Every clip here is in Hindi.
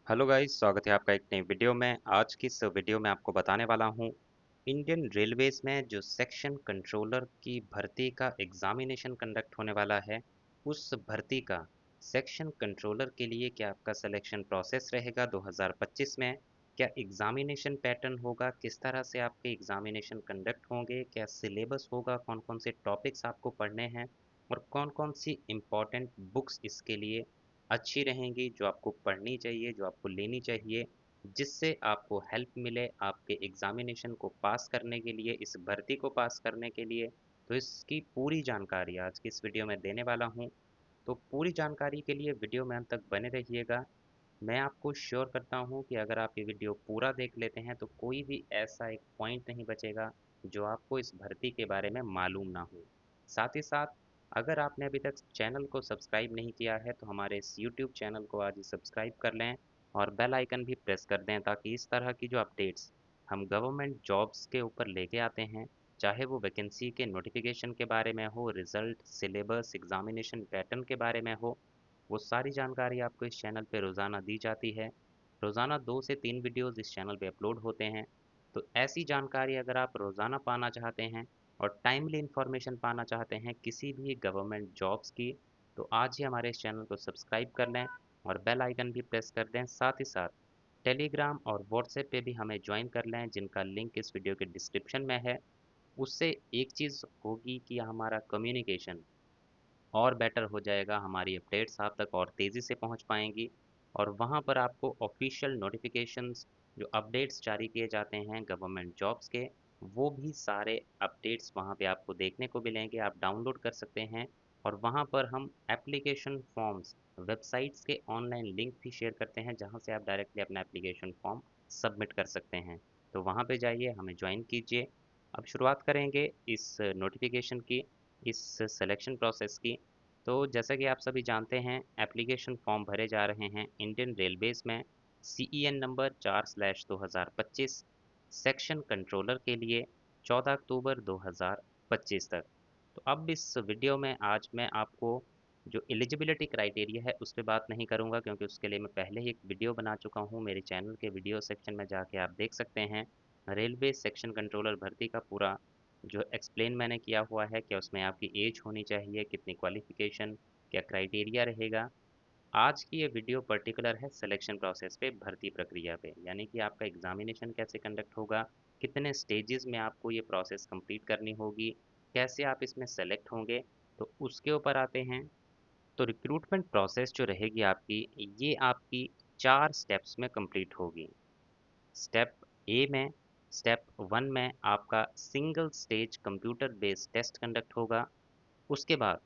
हेलो गाइस, स्वागत है आपका एक नई वीडियो में। आज की इस वीडियो में आपको बताने वाला हूँ इंडियन रेलवेज में जो सेक्शन कंट्रोलर की भर्ती का एग्जामिनेशन कंडक्ट होने वाला है, उस भर्ती का सेक्शन कंट्रोलर के लिए क्या आपका सिलेक्शन प्रोसेस रहेगा 2025 में, क्या एग्जामिनेशन पैटर्न होगा, किस तरह से आपके एग्जामिनेशन कंडक्ट होंगे, क्या सिलेबस होगा, कौन कौन से टॉपिक्स आपको पढ़ने हैं और कौन कौन सी इम्पॉर्टेंट बुक्स इसके लिए अच्छी रहेंगी, जो आपको पढ़नी चाहिए, जो आपको लेनी चाहिए, जिससे आपको हेल्प मिले आपके एग्जामिनेशन को पास करने के लिए, इस भर्ती को पास करने के लिए। तो इसकी पूरी जानकारी आज की इस वीडियो में देने वाला हूँ। तो पूरी जानकारी के लिए वीडियो में अंत तक बने रहिएगा। मैं आपको श्योर करता हूँ कि अगर आप ये वीडियो पूरा देख लेते हैं तो कोई भी ऐसा एक पॉइंट नहीं बचेगा जो आपको इस भर्ती के बारे में मालूम ना हो। साथ ही साथ अगर आपने अभी तक चैनल को सब्सक्राइब नहीं किया है तो हमारे इस यूट्यूब चैनल को आज ही सब्सक्राइब कर लें और बेल आइकन भी प्रेस कर दें, ताकि इस तरह की जो अपडेट्स हम गवर्नमेंट जॉब्स के ऊपर लेके आते हैं, चाहे वो वैकेंसी के नोटिफिकेशन के बारे में हो, रिजल्ट, सिलेबस, एग्जामिनेशन पैटर्न के बारे में हो, वो सारी जानकारी आपको इस चैनल पे रोज़ाना दी जाती है। रोज़ाना 2 से 3 वीडियोज़ इस चैनल पे अपलोड होते हैं। तो ऐसी जानकारी अगर आप रोज़ाना पाना चाहते हैं और टाइमली इंफॉर्मेशन पाना चाहते हैं किसी भी गवर्नमेंट जॉब्स की, तो आज ही हमारे इस चैनल को सब्सक्राइब कर लें और बेल आइकन भी प्रेस कर दें। साथ ही साथ टेलीग्राम और व्हाट्सएप पे भी हमें ज्वाइन कर लें, जिनका लिंक इस वीडियो के डिस्क्रिप्शन में है। उससे एक चीज़ होगी कि हमारा कम्युनिकेशन और बेटर हो जाएगा, हमारी अपडेट्स आप तक और तेज़ी से पहुंच पाएंगी और वहां पर आपको ऑफिशियल नोटिफिकेशंस, जो अपडेट्स जारी किए जाते हैं गवर्नमेंट जॉब्स के, वो भी सारे अपडेट्स वहां पे आपको देखने को मिलेंगे, आप डाउनलोड कर सकते हैं। और वहां पर हम एप्लीकेशन फॉर्म्स, वेबसाइट्स के ऑनलाइन लिंक भी शेयर करते हैं, जहां से आप डायरेक्टली अपना एप्लीकेशन फॉर्म सबमिट कर सकते हैं। तो वहां पे जाइए, हमें ज्वाइन कीजिए। अब शुरुआत करेंगे इस नोटिफिकेशन की, इस सिलेक्शन प्रोसेस की। तो जैसा कि आप सभी जानते हैं, एप्लीकेशन फॉर्म भरे जा रहे हैं इंडियन रेलवेज में CEN नंबर 4/2025 सेक्शन कंट्रोलर के लिए 14 अक्टूबर 2025 तक। तो अब इस वीडियो में आज मैं आपको जो एलिजिबिलिटी क्राइटेरिया है उस पर बात नहीं करूंगा, क्योंकि उसके लिए मैं पहले ही एक वीडियो बना चुका हूं। मेरे चैनल के वीडियो सेक्शन में जाके आप देख सकते हैं रेलवे सेक्शन कंट्रोलर भर्ती का पूरा जो एक्सप्लेन मैंने किया हुआ है। क्या उसमें आपकी एज होनी चाहिए, कितनी क्वालिफिकेशन, क्या क्राइटेरिया रहेगा। आज की ये वीडियो पर्टिकुलर है सिलेक्शन प्रोसेस पे, भर्ती प्रक्रिया पे, यानी कि आपका एग्जामिनेशन कैसे कंडक्ट होगा, कितने स्टेजेस में आपको ये प्रोसेस कंप्लीट करनी होगी, कैसे आप इसमें सेलेक्ट होंगे, तो उसके ऊपर आते हैं। तो रिक्रूटमेंट प्रोसेस जो रहेगी आपकी, ये आपकी 4 स्टेप्स में कंप्लीट होगी। स्टेप ए में, स्टेप 1 में आपका single stage computer based test conduct होगा। उसके बाद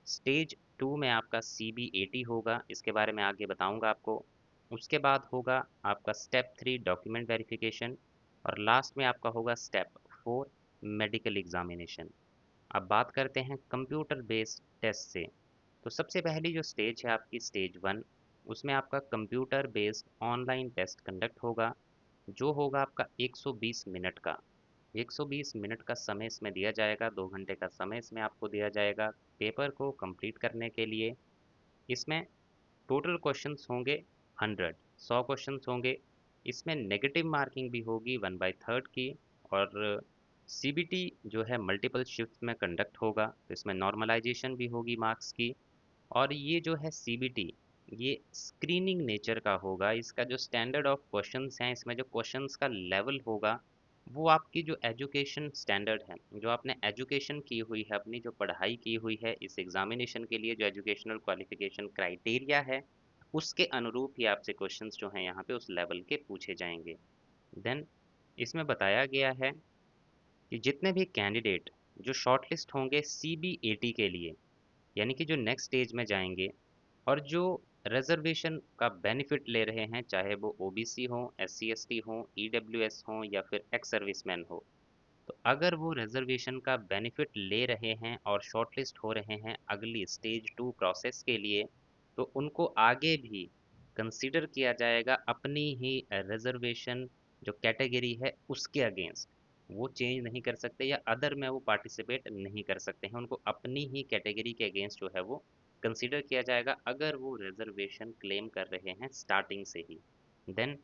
स्टेज 2 में आपका CBAT होगा, इसके बारे में आगे बताऊंगा आपको। उसके बाद होगा आपका स्टेप 3 डॉक्यूमेंट वेरिफिकेशन और लास्ट में आपका होगा स्टेप 4 मेडिकल एग्जामिनेशन। अब बात करते हैं कंप्यूटर बेस्ड टेस्ट से। तो सबसे पहली जो स्टेज है आपकी स्टेज 1, उसमें आपका computer based online test conduct होगा, जो होगा आपका 120 मिनट का। 120 मिनट का समय इसमें दिया जाएगा, 2 घंटे का समय इसमें आपको दिया जाएगा पेपर को कंप्लीट करने के लिए। इसमें टोटल क्वेश्चंस होंगे 100 क्वेश्चंस होंगे। इसमें नेगेटिव मार्किंग भी होगी 1/3 की। और CBT जो है मल्टीपल शिफ्ट में कंडक्ट होगा, तो इसमें नॉर्मलाइजेशन भी होगी मार्क्स की। और ये जो है CBT, ये स्क्रीनिंग नेचर का होगा। इसका जो स्टैंडर्ड ऑफ क्वेश्चंस हैं, इसमें जो क्वेश्चंस का लेवल होगा, वो आपकी जो एजुकेशन स्टैंडर्ड है, जो आपने एजुकेशन की हुई है, अपनी जो पढ़ाई की हुई है, इस एग्जामिनेशन के लिए जो एजुकेशनल क्वालिफिकेशन क्राइटेरिया है, उसके अनुरूप ही आपसे क्वेश्चंस जो हैं यहाँ पे उस लेवल के पूछे जाएंगे। देन इसमें बताया गया है कि जितने भी कैंडिडेट जो शॉर्टलिस्ट होंगे CBAT के लिए, यानी कि जो नेक्स्ट स्टेज में जाएंगे, और जो रिजर्वेशन का बेनिफिट ले रहे हैं, चाहे वो OBC हो, SC ST हो, EWS हो या फिर एक्स सर्विसमैन हो, तो अगर वो रिजर्वेशन का बेनिफिट ले रहे हैं और शॉर्टलिस्ट हो रहे हैं अगली स्टेज 2 प्रोसेस के लिए, तो उनको आगे भी कंसीडर किया जाएगा अपनी ही रिजर्वेशन जो कैटेगरी है उसके अगेंस्ट। वो चेंज नहीं कर सकते या अदर में वो पार्टिसिपेट नहीं कर सकते हैं, उनको अपनी ही कैटेगरी के अगेंस्ट जो है वो कंसीडर किया जाएगा, अगर वो रिजर्वेशन क्लेम कर रहे हैं स्टार्टिंग से ही। देन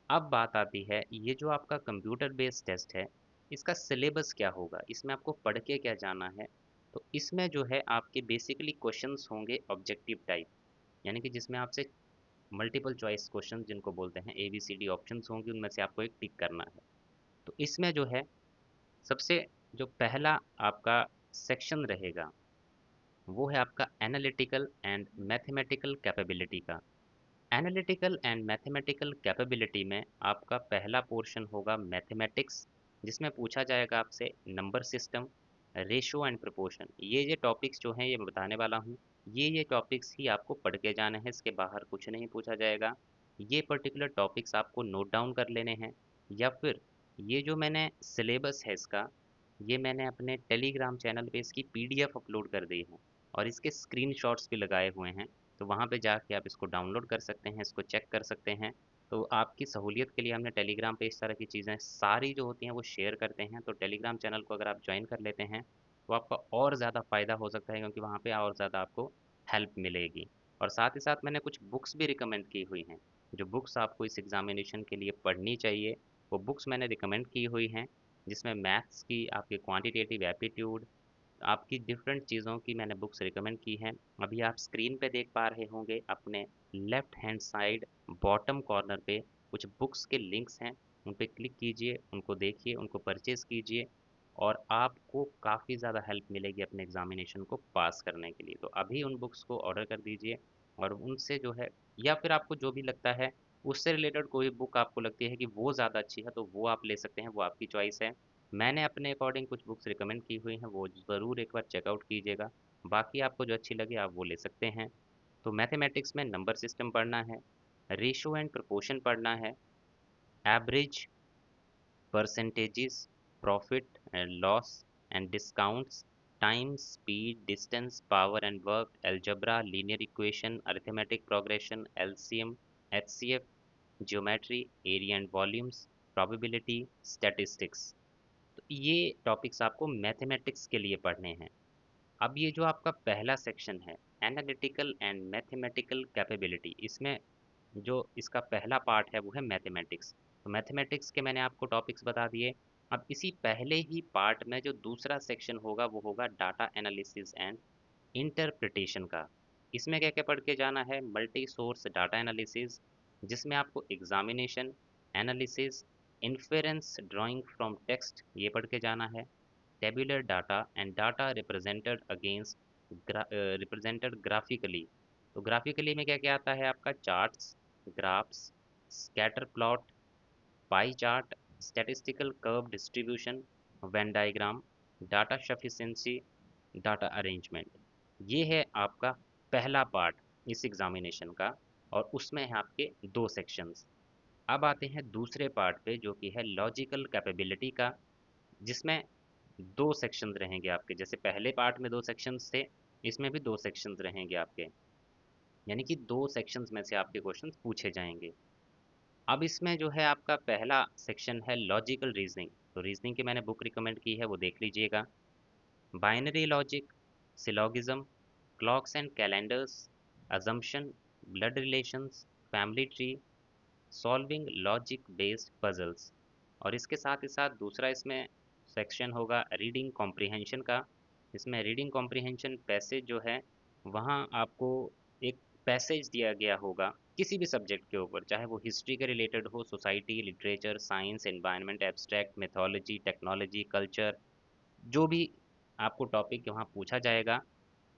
अब बात आती है, ये जो आपका कंप्यूटर बेस्ड टेस्ट है, इसका सिलेबस क्या होगा, इसमें आपको पढ़ के क्या जाना है। तो इसमें जो है आपके बेसिकली क्वेश्चंस होंगे ऑब्जेक्टिव टाइप, यानी कि जिसमें आपसे मल्टीपल चॉइस क्वेश्चन जिनको बोलते हैं, ABCD ऑप्शंस होंगे, उनमें से आपको एक टिक करना है। तो इसमें जो है सबसे जो पहला आपका सेक्शन रहेगा वो है आपका एनालिटिकल एंड मैथमेटिकल कैपेबिलिटी का। एनालिटिकल एंड मैथमेटिकल कैपेबिलिटी में आपका पहला पोर्शन होगा मैथमेटिक्स, जिसमें पूछा जाएगा आपसे number system, ratio and proportion. ये टॉपिक्स जो हैं ये मैं बताने वाला हूँ, ये टॉपिक्स ही आपको पढ़ के जाने हैं, इसके बाहर कुछ नहीं पूछा जाएगा। ये पर्टिकुलर टॉपिक्स आपको नोट डाउन कर लेने हैं, या फिर ये जो मैंने सिलेबस है इसका, ये मैंने अपने टेलीग्राम चैनल पे इसकी PDF अपलोड कर दी है और इसके स्क्रीनशॉट्स भी लगाए हुए हैं। तो वहाँ पे जाके आप इसको डाउनलोड कर सकते हैं, इसको चेक कर सकते हैं। तो आपकी सहूलियत के लिए हमने टेलीग्राम पे इस तरह की चीज़ें सारी जो होती हैं वो शेयर करते हैं। तो टेलीग्राम चैनल को अगर आप ज्वाइन कर लेते हैं तो आपका और ज़्यादा फ़ायदा हो सकता है, क्योंकि वहाँ पे और ज़्यादा आपको हेल्प मिलेगी। और साथ ही साथ मैंने कुछ बुक्स भी रिकमेंड की हुई हैं, जो बुक्स आपको इस एग्ज़ामिनेशन के लिए पढ़नी चाहिए। वो बुक्स मैंने रिकमेंड की हुई हैं, जिसमें मैथ्स की, आपकी क्वांटिटेटिव एप्टीट्यूड, आपकी डिफरेंट चीज़ों की मैंने बुक्स रिकमेंड की हैं। अभी आप स्क्रीन पे देख पा रहे होंगे अपने left hand side bottom corner पे कुछ बुक्स के लिंक्स हैं, उन पे क्लिक कीजिए, उनको देखिए, उनको परचेज़ कीजिए और आपको काफ़ी ज़्यादा हेल्प मिलेगी अपने एग्ज़ामिनेशन को पास करने के लिए। तो अभी उन बुक्स को ऑर्डर कर दीजिए और उनसे जो है, या फिर आपको जो भी लगता है उससे रिलेटेड कोई बुक आपको लगती है कि वो ज़्यादा अच्छी है, तो वो आप ले सकते हैं, वो आपकी चॉइस है। मैंने अपने अकॉर्डिंग कुछ बुक्स रिकमेंड की हुई हैं, वो ज़रूर एक बार चेकआउट कीजिएगा। बाकी आपको जो अच्छी लगे आप वो ले सकते हैं। तो मैथमेटिक्स में नंबर सिस्टम पढ़ना है, रेशो एंड प्रोपोर्शन पढ़ना है, average, percentages, profit and loss and discounts, time, speed, distance, power and work, algebra, linear equation, arithmetic progression, LCM, HCF, geometry, area and volumes, probability, statistics. तो ये टॉपिक्स आपको मैथमेटिक्स के लिए पढ़ने हैं। अब ये जो आपका पहला सेक्शन है, एनालिटिकल एंड मैथमेटिकल कैपेबिलिटी, इसमें जो इसका पहला पार्ट है वो है मैथमेटिक्स। तो मैथमेटिक्स के मैंने आपको टॉपिक्स बता दिए। अब इसी पहले ही पार्ट में जो दूसरा सेक्शन होगा वो होगा डाटा एनालिसिस एंड इंटरप्रिटेशन का। इसमें क्या क्या पढ़ के जाना है, मल्टी सोर्स डाटा एनालिसिस, जिसमें आपको examination, analysis, inference, drawing from text, ये पढ़ के जाना है, tabular data and data represented against represented graphically. तो ग्राफिकली में क्या क्या आता है आपका, charts, graphs, scatter plot, pie chart, statistical curve distribution, Venn diagram, data sufficiency, data arrangement. ये है आपका पहला पार्ट इस एग्जामिनेशन का, और उसमें है आपके दो सेक्शंस। अब आते हैं दूसरे पार्ट पे जो कि है लॉजिकल कैपेबिलिटी का, जिसमें दो सेक्शंस रहेंगे आपके। जैसे पहले पार्ट में दो सेक्शंस थे, इसमें भी दो सेक्शंस रहेंगे आपके, यानी कि दो सेक्शंस में से आपके क्वेश्चंस पूछे जाएंगे। अब इसमें जो है आपका पहला सेक्शन है लॉजिकल रीजनिंग। तो रीजनिंग की मैंने बुक रिकमेंड की है, वो देख लीजिएगा। Binary logic, syllogism, clocks and calendars, assumption, blood relations, family tree, solving logic based puzzles. और इसके साथ ही साथ दूसरा इसमें सेक्शन होगा रीडिंग कॉम्प्रिहेंशन का। इसमें रीडिंग कॉम्प्रिहेंशन पैसेज जो है, वहाँ आपको एक पैसेज दिया गया होगा किसी भी सब्जेक्ट के ऊपर, चाहे वो हिस्ट्री के रिलेटेड हो, society, literature, science, environment, abstract, mythology, technology, culture, जो भी आपको टॉपिक वहाँ पूछा जाएगा,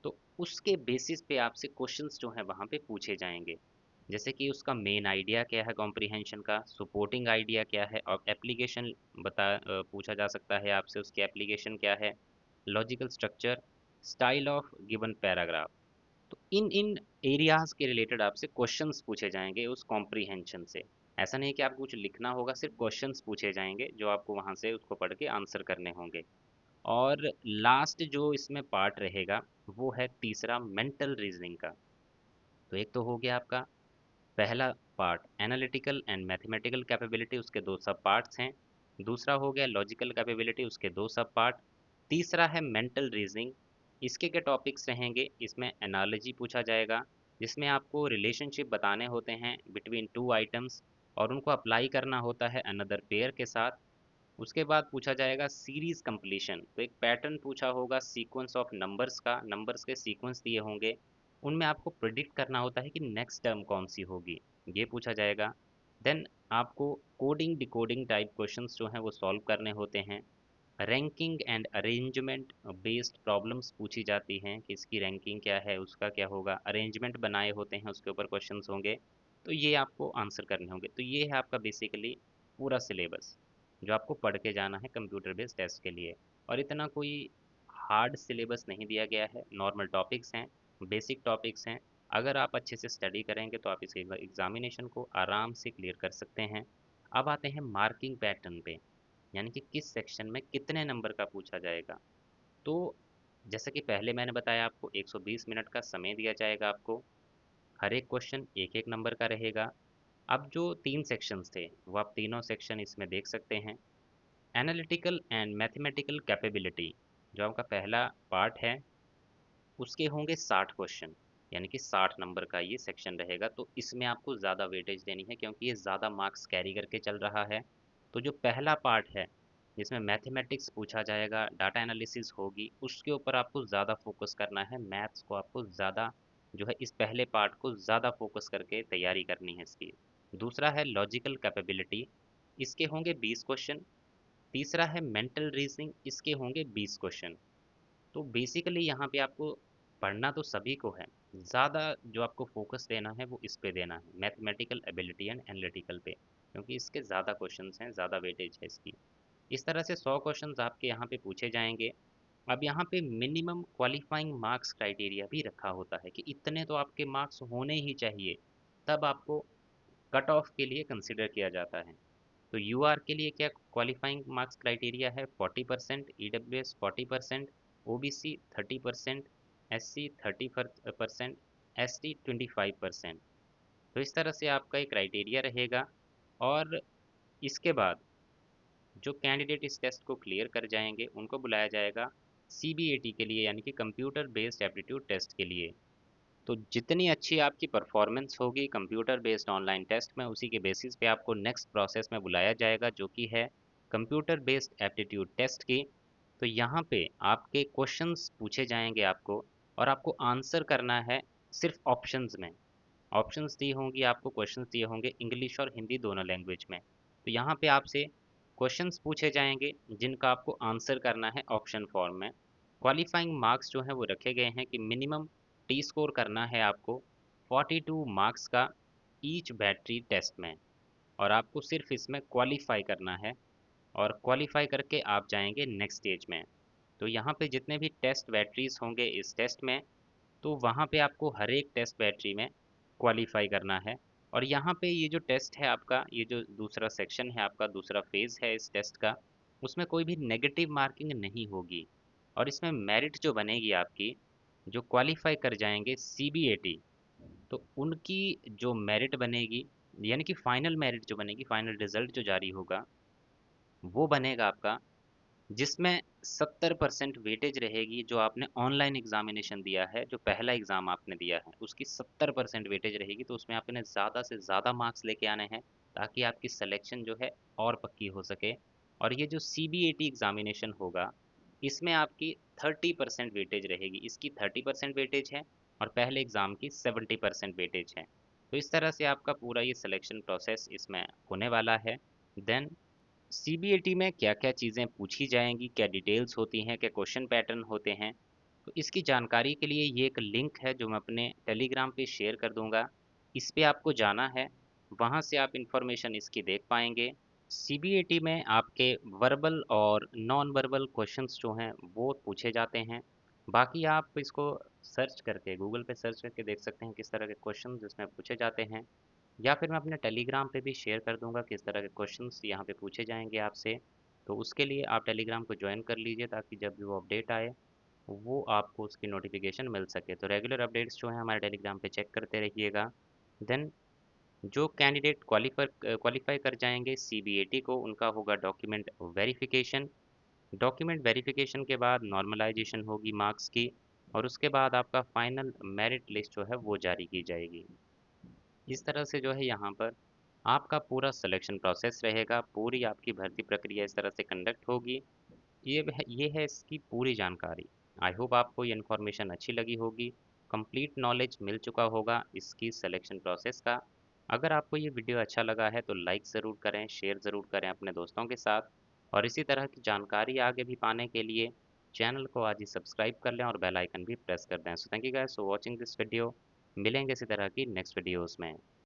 तो उसके बेसिस पे आपसे क्वेश्चंस जो हैं वहाँ पे पूछे जाएंगे। जैसे कि उसका मेन आइडिया क्या है कॉम्प्रिहेंशन का, सपोर्टिंग आइडिया क्या है, और एप्लीकेशन पूछा जा सकता है आपसे, उसकी एप्लीकेशन क्या है, logical structure, style of given paragraph. तो इन इन एरियाज के रिलेटेड आपसे क्वेश्चंस पूछे जाएंगे उस कॉम्प्रिहेंशन से। ऐसा नहीं कि आपको कुछ लिखना होगा, सिर्फ क्वेश्चंस पूछे जाएंगे जो आपको वहाँ से उसको पढ़ के आंसर करने होंगे। और लास्ट जो इसमें पार्ट रहेगा वो है तीसरा, मेंटल रीजनिंग का। तो एक तो हो गया आपका पहला part analytical and mathematical capability, उसके दो सब पार्ट्स हैं। दूसरा हो गया लॉजिकल कैपेबिलिटी, उसके दो सब पार्ट। तीसरा है मेंटल रीजनिंग। इसके क्या टॉपिक्स रहेंगे, इसमें एनालॉजी पूछा जाएगा, जिसमें आपको रिलेशनशिप बताने होते हैं बिटवीन टू आइटम्स, और उनको अप्लाई करना होता है अनदर पेयर के साथ। उसके बाद पूछा जाएगा सीरीज कंप्लीशन, तो एक पैटर्न पूछा होगा सीक्वेंस ऑफ नंबर्स का, नंबर्स के सीक्वेंस दिए होंगे, उनमें आपको प्रिडिक्ट करना होता है कि नेक्स्ट टर्म कौन सी होगी, ये पूछा जाएगा। देन आपको कोडिंग डिकोडिंग टाइप क्वेश्चंस जो हैं वो सॉल्व करने होते हैं। Ranking and arrangement based problems पूछी जाती हैं कि इसकी रैंकिंग क्या है, उसका क्या होगा, अरेंजमेंट बनाए होते हैं उसके ऊपर क्वेश्चंस होंगे, तो ये आपको आंसर करने होंगे। तो ये है आपका बेसिकली पूरा सिलेबस जो आपको पढ़ के जाना है कंप्यूटर बेस्ड टेस्ट के लिए। और इतना कोई हार्ड सिलेबस नहीं दिया गया है, नॉर्मल टॉपिक्स हैं, बेसिक टॉपिक्स हैं। अगर आप अच्छे से स्टडी करेंगे तो आप इस एग्जामिनेशन को आराम से क्लियर कर सकते हैं। अब आते हैं मार्किंग पैटर्न पे, यानी कि किस सेक्शन में कितने नंबर का पूछा जाएगा। तो जैसा कि पहले मैंने बताया, आपको 120 मिनट का समय दिया जाएगा आपको, हर एक क्वेश्चन एक एक नंबर का रहेगा। अब जो तीन सेक्शंस थे वो आप तीनों सेक्शन इसमें देख सकते हैं। एनालिटिकल एंड मैथमेटिकल कैपेबिलिटी जो आपका पहला पार्ट है, उसके होंगे 60 क्वेश्चन, यानी कि 60 नंबर का ये सेक्शन रहेगा। तो इसमें आपको ज़्यादा वेटेज देनी है क्योंकि ये ज़्यादा मार्क्स कैरी करके चल रहा है। तो जो पहला पार्ट है जिसमें मैथमेटिक्स पूछा जाएगा, डाटा एनालिसिस होगी, उसके ऊपर आपको ज़्यादा फोकस करना है। मैथ्स को आपको ज़्यादा जो है इस पहले पार्ट को ज़्यादा फोकस करके तैयारी करनी है इसकी। दूसरा है लॉजिकल कैपेबिलिटी, इसके होंगे 20 क्वेश्चन। तीसरा है मेंटल रीजनिंग, इसके होंगे 20 क्वेश्चन। तो बेसिकली यहाँ पे आपको पढ़ना तो सभी को है, ज़्यादा जो आपको फोकस देना है वो इस पे देना है, मैथमेटिकल एबिलिटी एंड एनालिटिकल पे, क्योंकि इसके ज़्यादा क्वेश्चंस हैं, ज़्यादा वेटेज है इसकी। इस तरह से 100 क्वेश्चंस आपके यहाँ पे पूछे जाएंगे। अब यहाँ पे मिनिमम क्वालिफाइंग मार्क्स क्राइटेरिया भी रखा होता है कि इतने तो आपके मार्क्स होने ही चाहिए, तब आपको कट ऑफ के लिए कंसिडर किया जाता है। तो यूआर के लिए क्या क्वालिफाइंग मार्क्स क्राइटेरिया है, 40%, ईडब्ल्यूएस 40%, ओबीसी 30%, एससी 30%, एसटी 25%। तो इस तरह से आपका एक क्राइटेरिया रहेगा। और इसके बाद जो कैंडिडेट इस टेस्ट को क्लियर कर जाएंगे उनको बुलाया जाएगा सीबीएटी के लिए, यानी कि कंप्यूटर बेस्ड एप्टीट्यूड टेस्ट के लिए। तो जितनी अच्छी आपकी परफॉर्मेंस होगी कंप्यूटर बेस्ड ऑनलाइन टेस्ट में, उसी के बेसिस पे आपको नेक्स्ट प्रोसेस में बुलाया जाएगा जो कि है कंप्यूटर बेस्ड एप्टीट्यूड टेस्ट की। तो यहाँ पे आपके क्वेश्चंस पूछे जाएंगे आपको, और आपको आंसर करना है सिर्फ ऑप्शंस में। ऑप्शंस दी होंगी आपको, क्वेश्चंस दिए होंगे इंग्लिश और हिंदी दोनों लैंग्वेज में। तो यहाँ पे आपसे क्वेश्चंस पूछे जाएंगे जिनका आपको आंसर करना है ऑप्शन फॉर्म में। क्वालिफाइंग मार्क्स जो हैं वो रखे गए हैं कि मिनिमम टी स्कोर करना है आपको 42 मार्क्स का ईच बैटरी टेस्ट में, और आपको सिर्फ इसमें क्वालिफाई करना है, और क्वालिफाई करके आप जाएंगे नेक्स्ट स्टेज में। तो यहाँ पे जितने भी टेस्ट बैटरीज होंगे इस टेस्ट में, तो वहाँ पे आपको हर एक टेस्ट बैटरी में क्वालिफाई करना है। और यहाँ पे ये जो टेस्ट है आपका, ये जो दूसरा सेक्शन है आपका, दूसरा फेज है इस टेस्ट का, उसमें कोई भी नेगेटिव मार्किंग नहीं होगी। और इसमें मेरिट जो बनेगी आपकी, जो क्वालिफाई कर जाएंगे सीबीएटी, तो उनकी जो मेरिट बनेगी, यानी कि फाइनल मेरिट जो बनेगी, फाइनल रिजल्ट जो जारी होगा वो बनेगा आपका, जिसमें 70% वेटेज रहेगी। जो आपने ऑनलाइन एग्जामिनेशन दिया है, जो पहला एग्जाम आपने दिया है, उसकी 70% वेटेज रहेगी। तो उसमें आपने ज़्यादा से ज़्यादा मार्क्स लेके आने हैं ताकि आपकी सिलेक्शन जो है और पक्की हो सके। और ये जो सीबीएटी एग्जामिनेशन होगा, इसमें आपकी 30% वेटेज रहेगी, इसकी 30% वेटेज है, और पहले एग्ज़ाम की 70% वेटेज है। तो इस तरह से आपका पूरा ये सिलेक्शन प्रोसेस इसमें होने वाला है। देन सीबीएटी में क्या क्या चीज़ें पूछी जाएंगी, क्या डिटेल्स होती हैं, क्या क्वेश्चन पैटर्न होते हैं, तो इसकी जानकारी के लिए ये एक लिंक है जो मैं अपने टेलीग्राम पे शेयर कर दूंगा। इस पे आपको जाना है, वहाँ से आप इंफॉर्मेशन इसकी देख पाएंगे। सीबीएटी में आपके वर्बल और नॉन वर्बल क्वेश्चंस जो हैं वो पूछे जाते हैं। बाकी आप इसको सर्च करके, गूगल पे सर्च करके देख सकते हैं किस तरह के क्वेश्चंस इसमें पूछे जाते हैं, या फिर मैं अपने टेलीग्राम पे भी शेयर कर दूंगा किस तरह के क्वेश्चंस यहाँ पे पूछे जाएंगे आपसे। तो उसके लिए आप टेलीग्राम को ज्वाइन कर लीजिए ताकि जब भी वो अपडेट आए वो आपको उसकी नोटिफिकेशन मिल सके। तो रेगुलर अपडेट्स जो हैं हमारे टेलीग्राम पे चेक करते रहिएगा। देन जो कैंडिडेट क्वालिफाई कर जाएंगे सीबीएटी को, उनका होगा डॉक्यूमेंट वेरिफिकेशन। डॉक्यूमेंट वेरिफिकेशन के बाद नॉर्मलाइजेशन होगी मार्क्स की, और उसके बाद आपका फाइनल मेरिट लिस्ट जो है वो जारी की जाएगी। इस तरह से जो है यहाँ पर आपका पूरा सिलेक्शन प्रोसेस रहेगा, पूरी आपकी भर्ती प्रक्रिया इस तरह से कंडक्ट होगी। ये है इसकी पूरी जानकारी। आई होप आपको ये इन्फॉर्मेशन अच्छी लगी होगी, कंप्लीट नॉलेज मिल चुका होगा इसकी सिलेक्शन प्रोसेस का। अगर आपको ये वीडियो अच्छा लगा है तो लाइक ज़रूर करें, शेयर ज़रूर करें अपने दोस्तों के साथ, और इसी तरह की जानकारी आगे भी पाने के लिए चैनल को आज ही सब्सक्राइब कर लें और बेल आइकन भी प्रेस कर दें। So thank you guys for watching this video. मिलेंगे इसी तरह की नेक्स्ट वीडियोज़ में।